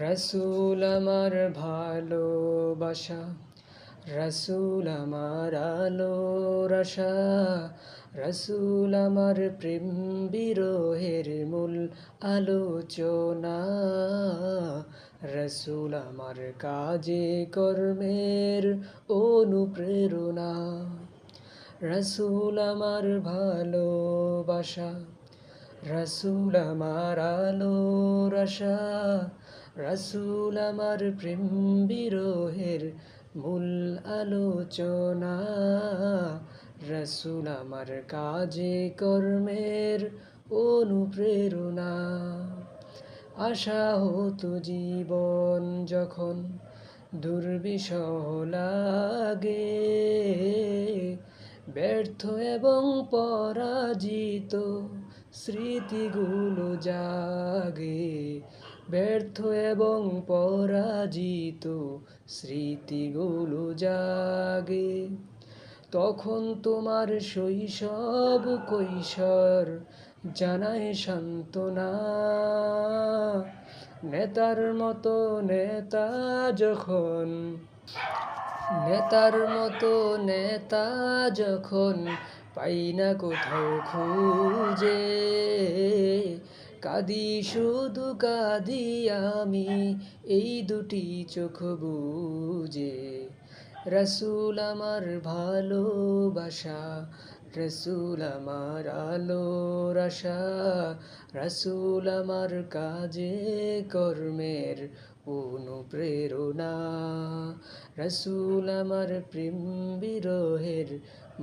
রসুল আমার ভালোবাসা, রসুল আমার আলোর আশা, রসুল আমার প্রেম বিরহের মূল আলোচনা, রসুল আমার কাজে কর্মের অনুপ্রেরণা, রসুল আমার ভালোবাসা, রসুল আমার আলোর আশা, রসুল আমার প্রেম বিরহের মূল আলোচনা, রসুল আমার কাজে কর্মের অনুপ্রেরণা। আশা হতো জীবন যখন দুর্বিষহ লাগে, ব্যর্থ এবং পরাজিত স্মৃতিগুলো জাগে, ব্যর্থ এবং পরাজিত স্মৃতিগুলো জাগে। তখন তোমার শৈশব কৈশোর জানায় সান্ত্বনা, নেতার মতো নেতা যখন, নেতার মতো নেতা যখন পাই না কোথাও খুঁজে, কাঁদি শুধু কাঁদি আমি এই দুটি চোখ বুজে। রসুল আমার ভালোবাসা, রসুল আমার আলোর আশা, রসুল আমার কাজে কর্মের অনুপ্রেরণা, রসুল আমার প্রেম বিরহের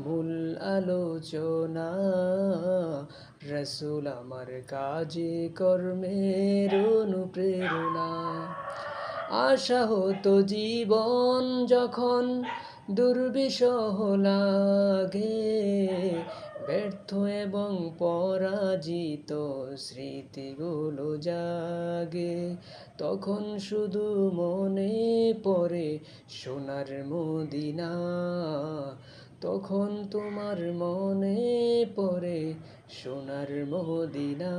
মূল আলোচনা, রসুল আমার কাজে কর্মের অনুপ্রেরণা। আশা হতো জীবন যখন দুর্বিষহ লাগে, ব্যর্থ এবং পরাজিত স্মৃতিগুলো জাগে, তখন শুধু মনে পড়ে সোনার মদিনা, তখন তোমার মনে পড়ে সোনার মদিনা।